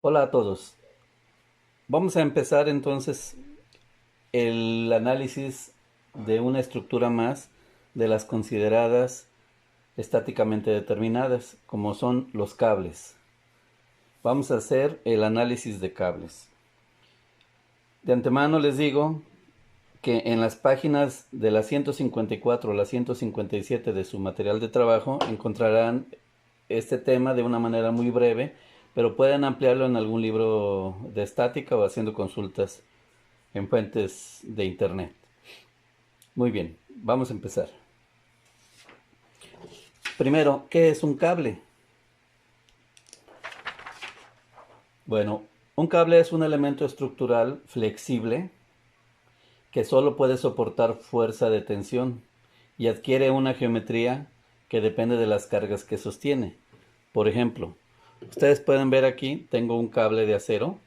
Hola a todos. Vamos a empezar entonces el análisis de una estructura más de las consideradas estáticamente determinadas, como son los cables. Vamos a hacer el análisis de cables. De antemano les digo que en las páginas de la 154 a la 157 de su material de trabajo encontrarán este tema de una manera muy breve, pero pueden ampliarlo en algún libro de estática o haciendo consultas en fuentes de internet. Muy bien, vamos a empezar. Primero, ¿qué es un cable? Bueno, un cable es un elemento estructural flexible que solo puede soportar fuerza de tensión y adquiere una geometría que depende de las cargas que sostiene. Por ejemplo, ustedes pueden ver aquí, tengo un cable de acero,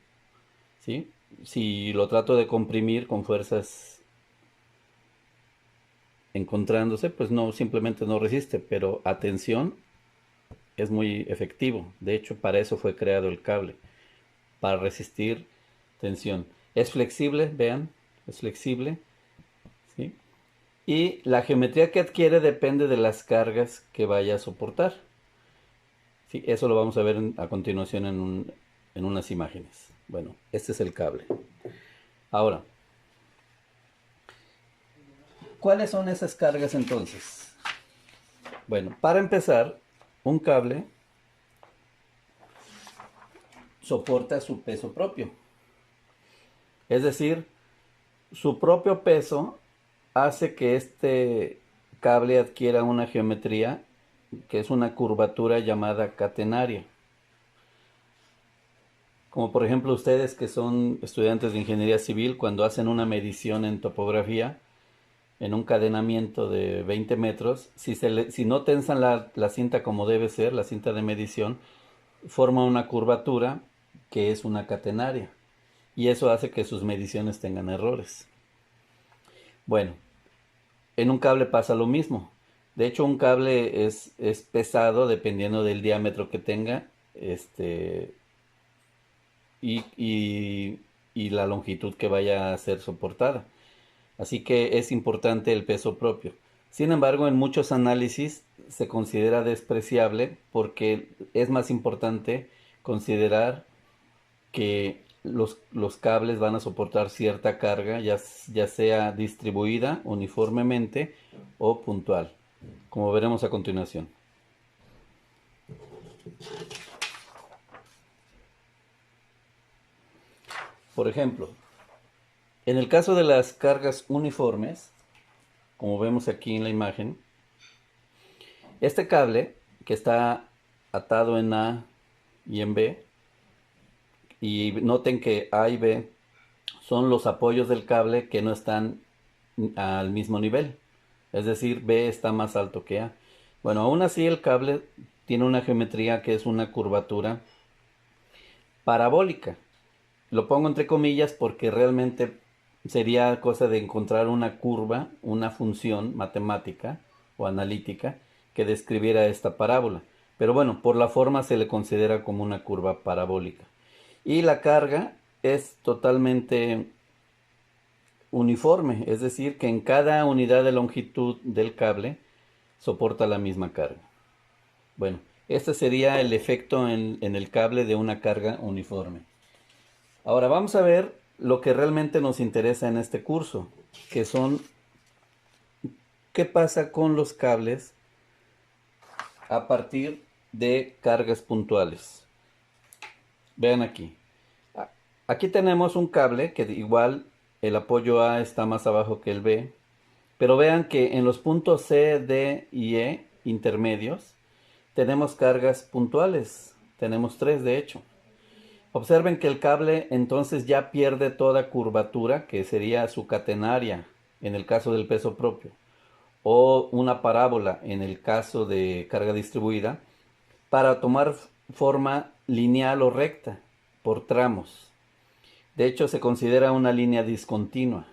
¿sí? Si lo trato de comprimir con fuerzas encontrándose, pues no, simplemente no resiste, pero a tensión es muy efectivo. De hecho, para eso fue creado el cable, para resistir tensión. Es flexible, vean, es flexible, ¿sí? Y la geometría que adquiere depende de las cargas que vaya a soportar. Sí, eso lo vamos a ver a continuación en unas imágenes. Bueno, este es el cable. Ahora, ¿cuáles son esas cargas entonces? Bueno, para empezar, un cable soporta su peso propio. Es decir, su propio peso hace que este cable adquiera una geometría que es una curvatura llamada catenaria. Como por ejemplo ustedes que son estudiantes de ingeniería civil, cuando hacen una medición en topografía, en un cadenamiento de 20 metros, si no tensan la cinta como debe ser, la cinta de medición, forma una curvatura que es una catenaria. Y eso hace que sus mediciones tengan errores. Bueno, en un cable pasa lo mismo. De hecho, un cable es pesado dependiendo del diámetro que tenga y, y, y la longitud que vaya a ser soportada. Así que es importante el peso propio. Sin embargo, en muchos análisis se considera despreciable porque es más importante considerar que los cables van a soportar cierta carga, ya sea distribuida uniformemente o puntual, como veremos a continuación. Por ejemplo, en el caso de las cargas uniformes, como vemos aquí en la imagen, este cable que está atado en A y en B, y noten que A y B son los apoyos del cable que no están al mismo nivel. Es decir, B está más alto que A. Bueno, aún así el cable tiene una geometría que es una curvatura parabólica. Lo pongo entre comillas porque realmente sería cosa de encontrar una curva, una función matemática o analítica que describiera esta parábola. Pero bueno, por la forma se le considera como una curva parabólica. Y la carga es totalmente uniforme, es decir, que en cada unidad de longitud del cable soporta la misma carga. Bueno, este sería el efecto en el cable de una carga uniforme. Ahora vamos a ver lo que realmente nos interesa en este curso, que son qué pasa con los cables a partir de cargas puntuales. Vean aquí. Aquí tenemos un cable que igual el apoyo A está más abajo que el B, pero vean que en los puntos C, D y E intermedios tenemos cargas puntuales. Tenemos tres de hecho. Observen que el cable entonces ya pierde toda curvatura, que sería su catenaria en el caso del peso propio, o una parábola en el caso de carga distribuida, para tomar forma lineal o recta por tramos. De hecho, se considera una línea discontinua.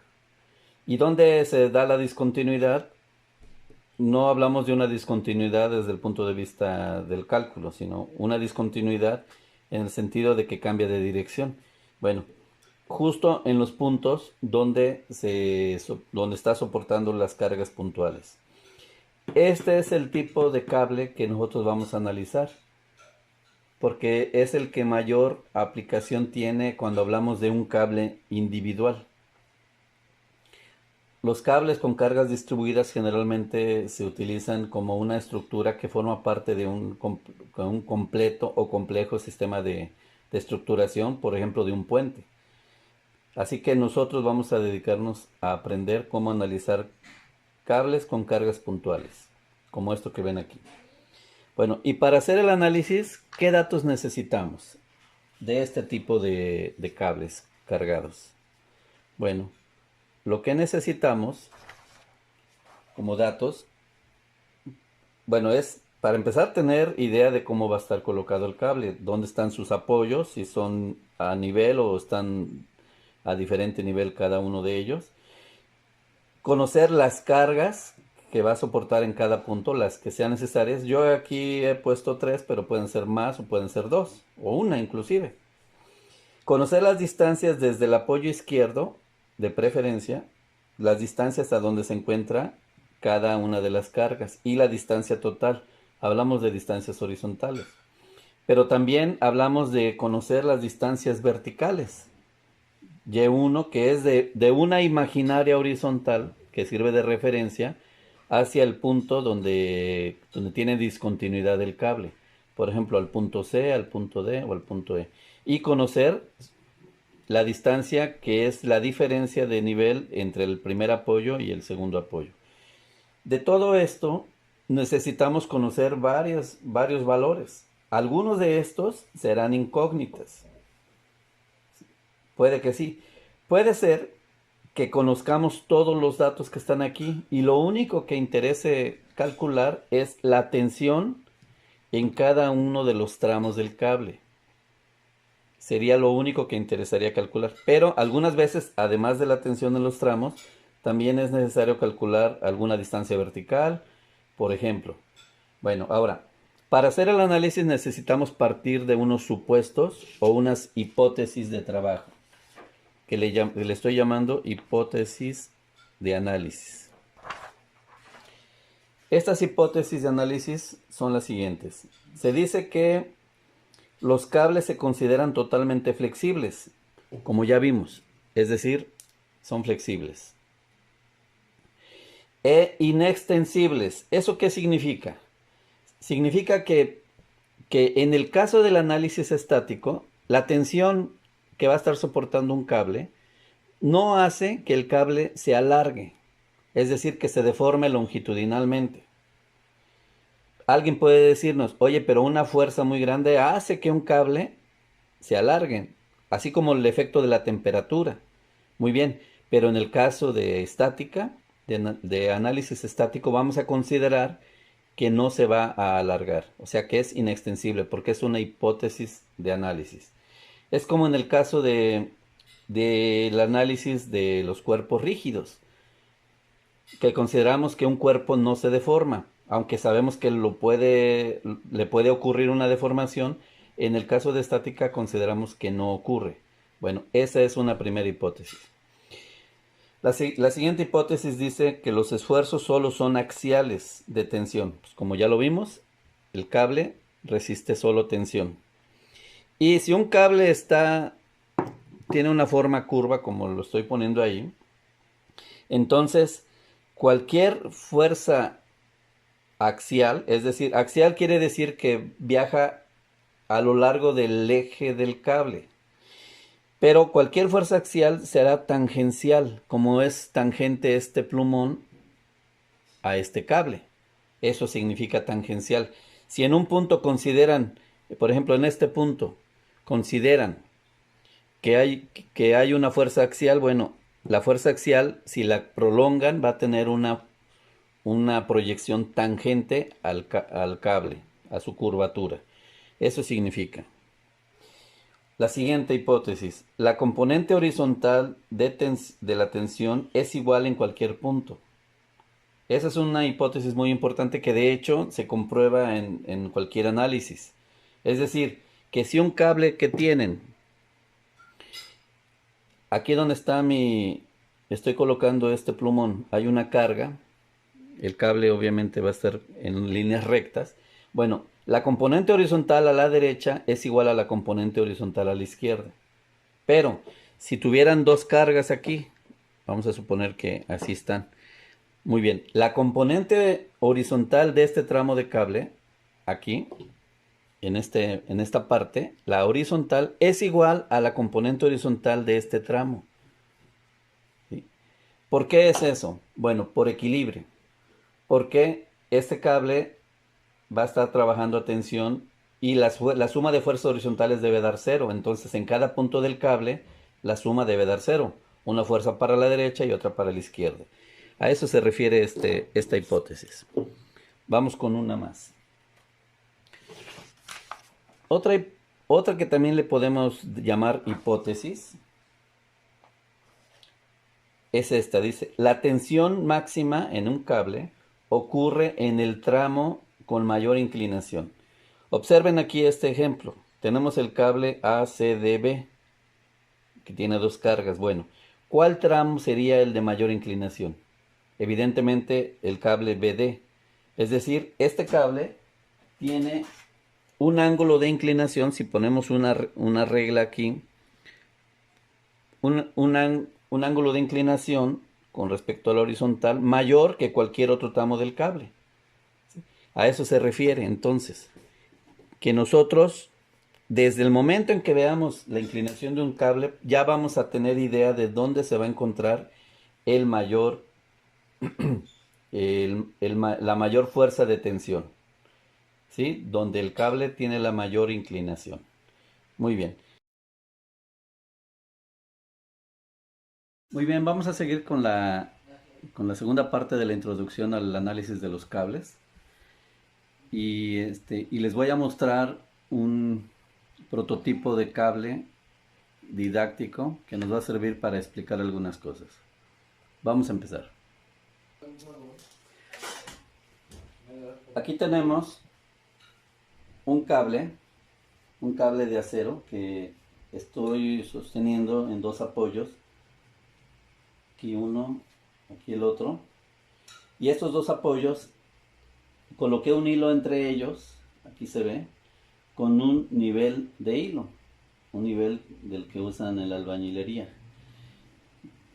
¿Y dónde se da la discontinuidad? No hablamos de una discontinuidad desde el punto de vista del cálculo, sino una discontinuidad en el sentido de que cambia de dirección. Bueno, justo en los puntos donde donde está soportando las cargas puntuales. Este es el tipo de cable que nosotros vamos a analizar, porque es el que mayor aplicación tiene cuando hablamos de un cable individual. Los cables con cargas distribuidas generalmente se utilizan como una estructura que forma parte de un completo o complejo sistema de estructuración, por ejemplo, de un puente. Así que nosotros vamos a dedicarnos a aprender cómo analizar cables con cargas puntuales, como esto que ven aquí. Bueno, y para hacer el análisis, ¿qué datos necesitamos de este tipo de cables cargados? Bueno, lo que necesitamos como datos, bueno, es para empezar tener idea de cómo va a estar colocado el cable, dónde están sus apoyos, si son a nivel o están a diferente nivel cada uno de ellos. Conocer las cargas que va a soportar en cada punto, las que sean necesarias. Yo aquí he puesto 3, pero pueden ser más o pueden ser 2, o una inclusive. Conocer las distancias desde el apoyo izquierdo, de preferencia, las distancias a donde se encuentra cada una de las cargas y la distancia total. Hablamos de distancias horizontales. Pero también hablamos de conocer las distancias verticales. Y1, que es de una imaginaria horizontal que sirve de referencia hacia el punto donde tiene discontinuidad el cable. Por ejemplo, al punto C, al punto D o al punto E. Y conocer la distancia, que es la diferencia de nivel entre el primer apoyo y el segundo apoyo. De todo esto necesitamos conocer varios valores. Algunos de estos serán incógnitas. Puede que sí. Puede ser que conozcamos todos los datos que están aquí y lo único que interese calcular es la tensión en cada uno de los tramos del cable. Sería lo único que interesaría calcular. Pero algunas veces, además de la tensión en los tramos, también es necesario calcular alguna distancia vertical, por ejemplo. Bueno, ahora, para hacer el análisis necesitamos partir de unos supuestos o unas hipótesis de trabajo, que le estoy llamando hipótesis de análisis. Estas hipótesis de análisis son las siguientes. Se dice que los cables se consideran totalmente flexibles, como ya vimos, es decir, son flexibles. E inextensibles. ¿Eso qué significa? Significa que en el caso del análisis estático, la tensión que va a estar soportando un cable no hace que el cable se alargue, es decir, que se deforme longitudinalmente. Alguien puede decirnos, oye, pero una fuerza muy grande hace que un cable se alargue, así como el efecto de la temperatura. Muy bien, pero en el caso de estática, de análisis estático, vamos a considerar que no se va a alargar, o sea que es inextensible, porque es una hipótesis de análisis. Es como en el caso del análisis de los cuerpos rígidos, que consideramos que un cuerpo no se deforma, aunque sabemos que le puede ocurrir una deformación. En el caso de estática consideramos que no ocurre. Bueno, esa es una primera hipótesis. La siguiente hipótesis dice que los esfuerzos solo son axiales de tensión. Pues como ya lo vimos, el cable resiste solo tensión. Y si un cable tiene una forma curva, como lo estoy poniendo ahí, entonces cualquier fuerza axial, es decir, axial quiere decir que viaja a lo largo del eje del cable. Pero cualquier fuerza axial será tangencial, como es tangente este plumón a este cable. Eso significa tangencial. Si en un punto consideran, por ejemplo en este punto, consideran que hay una fuerza axial, bueno, la fuerza axial, si la prolongan, va a tener una proyección tangente al cable, a su curvatura. Eso significa. La siguiente hipótesis. La componente horizontal de la tensión es igual en cualquier punto. Esa es una hipótesis muy importante que de hecho se comprueba en cualquier análisis. Es decir, que si un cable que tienen, aquí donde está estoy colocando este plumón, hay una carga, el cable obviamente va a estar en líneas rectas. Bueno, la componente horizontal a la derecha es igual a la componente horizontal a la izquierda. Pero si tuvieran dos cargas aquí, vamos a suponer que así están. Muy bien, la componente horizontal de este tramo de cable, aquí, en esta parte, la horizontal es igual a la componente horizontal de este tramo. ¿Sí? ¿Por qué es eso? Bueno, por equilibrio. Porque este cable va a estar trabajando a tensión y la suma de fuerzas horizontales debe dar cero. Entonces, en cada punto del cable, la suma debe dar cero. Una fuerza para la derecha y otra para la izquierda. A eso se refiere esta hipótesis. Vamos con una más. Otra que también le podemos llamar hipótesis es esta. Dice, la tensión máxima en un cable ocurre en el tramo con mayor inclinación. Observen aquí este ejemplo. Tenemos el cable ACDB, que tiene dos cargas. Bueno, ¿cuál tramo sería el de mayor inclinación? Evidentemente el cable BD. Es decir, este cable tiene un ángulo de inclinación, si ponemos una regla aquí, un ángulo de inclinación con respecto a la horizontal mayor que cualquier otro tramo del cable. A eso se refiere entonces, que nosotros desde el momento en que veamos la inclinación de un cable ya vamos a tener idea de dónde se va a encontrar el mayor, la mayor fuerza de tensión, ¿sí? Donde el cable tiene la mayor inclinación. Muy bien. Muy bien, vamos a seguir con la segunda parte de la introducción al análisis de los cables. Y les voy a mostrar un prototipo de cable didáctico que nos va a servir para explicar algunas cosas. Vamos a empezar. Aquí tenemos un cable de acero que estoy sosteniendo en dos apoyos. Aquí uno, aquí el otro. Y estos dos apoyos, coloqué un hilo entre ellos, aquí se ve, con un nivel de hilo, un nivel del que usan en la albañilería.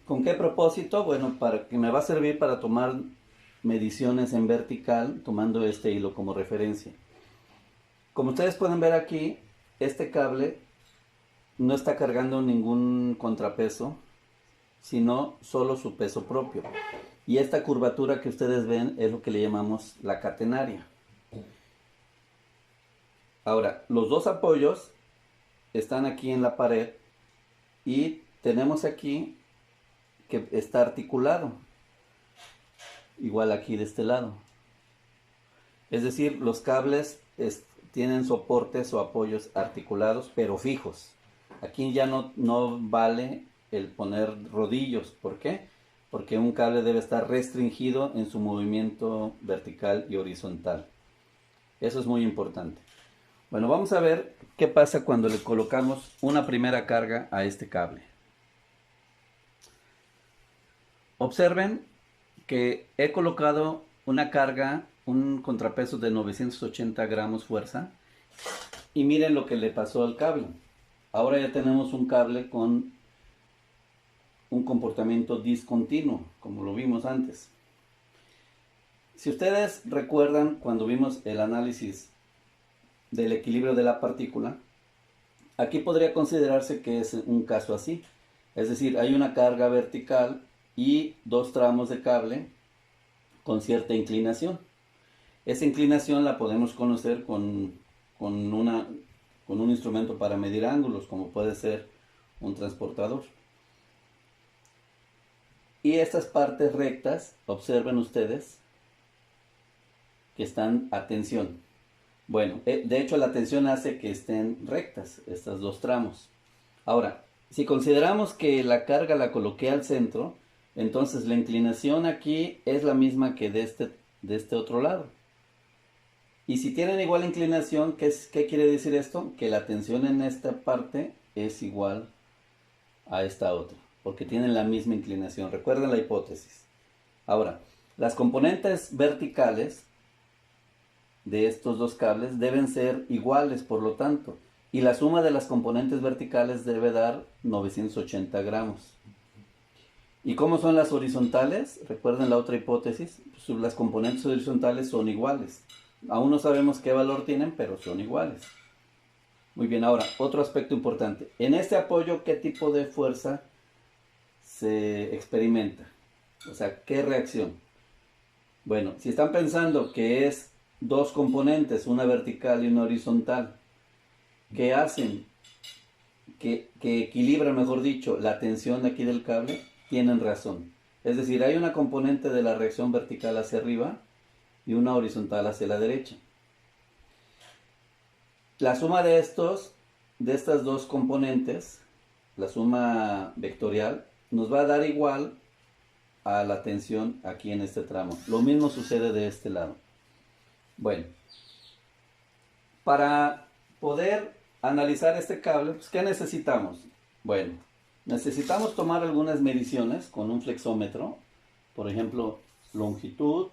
¿Con qué propósito? Bueno, para que me va a servir para tomar mediciones en vertical, tomando este hilo como referencia. Como ustedes pueden ver aquí, este cable no está cargando ningún contrapeso, sino solo su peso propio. Y esta curvatura que ustedes ven es lo que le llamamos la catenaria. Ahora, los dos apoyos están aquí en la pared y tenemos aquí que está articulado, igual aquí de este lado. Es decir, los cables tienen soportes o apoyos articulados, pero fijos. Aquí ya no vale el poner rodillos. ¿Por qué? Porque un cable debe estar restringido en su movimiento vertical y horizontal. Eso es muy importante. Bueno, vamos a ver qué pasa cuando le colocamos una primera carga a este cable. Observen que he colocado una carga, un contrapeso de 980 gramos fuerza, y miren lo que le pasó al cable. Ahora ya tenemos un cable con un comportamiento discontinuo, como lo vimos antes. Si ustedes recuerdan cuando vimos el análisis del equilibrio de la partícula, aquí podría considerarse que es un caso así. Es decir, hay una carga vertical y dos tramos de cable con cierta inclinación. Esa inclinación la podemos conocer con un instrumento para medir ángulos, como puede ser un transportador. Y estas partes rectas, observen ustedes, que están a tensión. Bueno, de hecho la tensión hace que estén rectas estos dos tramos. Ahora, si consideramos que la carga la coloqué al centro, entonces la inclinación aquí es la misma que de este otro lado. Y si tienen igual inclinación, ¿qué quiere decir esto? Que la tensión en esta parte es igual a esta otra, porque tienen la misma inclinación. Recuerden la hipótesis. Ahora, las componentes verticales de estos dos cables deben ser iguales, por lo tanto, y la suma de las componentes verticales debe dar 980 gramos. ¿Y cómo son las horizontales? Recuerden la otra hipótesis, pues las componentes horizontales son iguales. Aún no sabemos qué valor tienen, pero son iguales. Muy bien, ahora, otro aspecto importante. En este apoyo, ¿qué tipo de fuerza se experimenta? O sea, ¿qué reacción? Bueno, si están pensando que es dos componentes, una vertical y una horizontal, que hacen, que equilibran, mejor dicho, la tensión aquí del cable, tienen razón. Es decir, hay una componente de la reacción vertical hacia arriba y una horizontal hacia la derecha. La suma de estas dos componentes, la suma vectorial, nos va a dar igual a la tensión aquí en este tramo. Lo mismo sucede de este lado. Bueno, para poder analizar este cable, pues, ¿qué necesitamos? Bueno, necesitamos tomar algunas mediciones con un flexómetro, por ejemplo, longitud,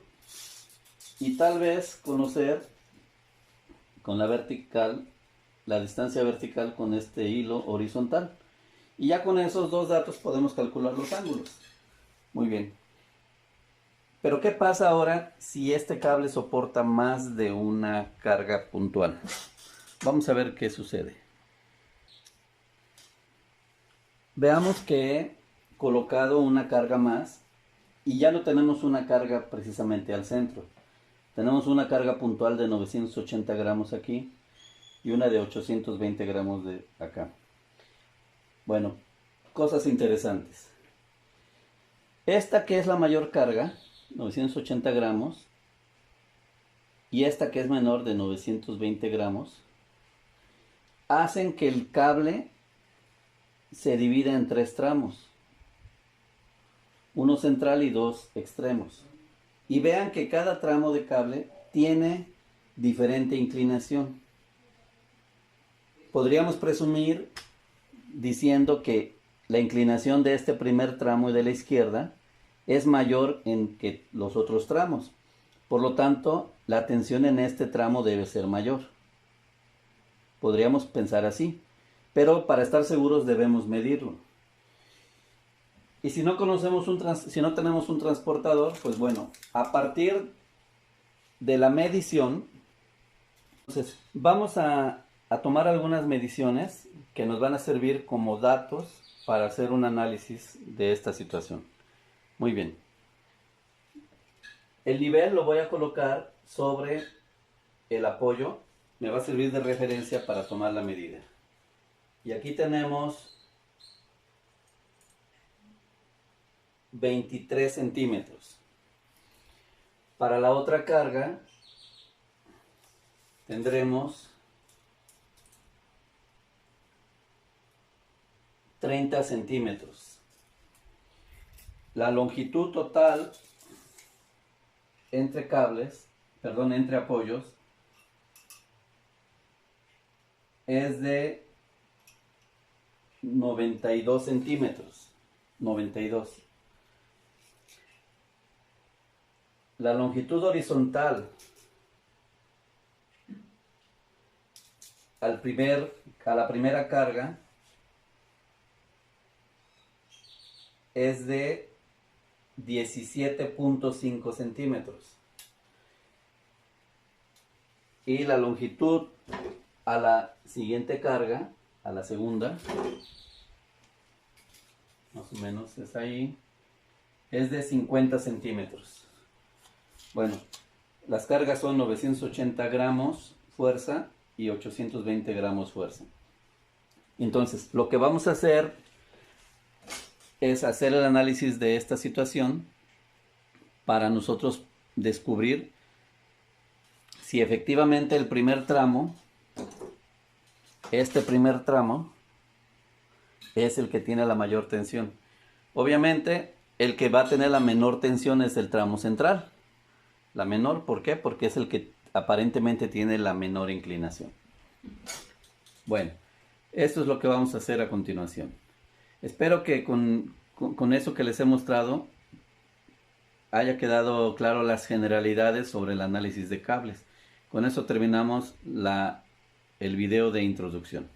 y tal vez conocer con la vertical, la distancia vertical con este hilo horizontal. Y ya con esos dos datos podemos calcular los ángulos. Muy bien. Pero ¿qué pasa ahora si este cable soporta más de una carga puntual? Vamos a ver qué sucede. Veamos que he colocado una carga más y ya no tenemos una carga precisamente al centro. Tenemos una carga puntual de 980 gramos aquí y una de 820 gramos de acá. Bueno, cosas interesantes. Esta que es la mayor carga, 980 gramos, y esta que es menor de 920 gramos, hacen que el cable se divida en tres tramos. Uno central y dos extremos. Y vean que cada tramo de cable tiene diferente inclinación. Podríamos presumir diciendo que la inclinación de este primer tramo y de la izquierda es mayor que los otros tramos. Por lo tanto, la tensión en este tramo debe ser mayor. Podríamos pensar así, pero para estar seguros debemos medirlo. Y si no tenemos un transportador, pues bueno, a partir de la medición, entonces vamos a tomar algunas mediciones que nos van a servir como datos para hacer un análisis de esta situación. Muy bien. El nivel lo voy a colocar sobre el apoyo. Me va a servir de referencia para tomar la medida. Y aquí tenemos 23 centímetros. Para la otra carga tendremos 30 centímetros. La longitud total entre entre apoyos, es de 92 centímetros. 92. La longitud horizontal a la primera carga es de 17.5 centímetros. Y la longitud a la siguiente carga, a la segunda, más o menos es ahí, es de 50 centímetros. Bueno, las cargas son 980 gramos fuerza y 820 gramos fuerza. Entonces, lo que vamos a hacer es hacer el análisis de esta situación para nosotros descubrir si efectivamente el primer tramo, este primer tramo, es el que tiene la mayor tensión. Obviamente, el que va a tener la menor tensión es el tramo central. La menor, ¿por qué? Porque es el que aparentemente tiene la menor inclinación. Bueno, esto es lo que vamos a hacer a continuación. Espero que con eso que les he mostrado haya quedado claro las generalidades sobre el análisis de cables. Con eso terminamos el video de introducción.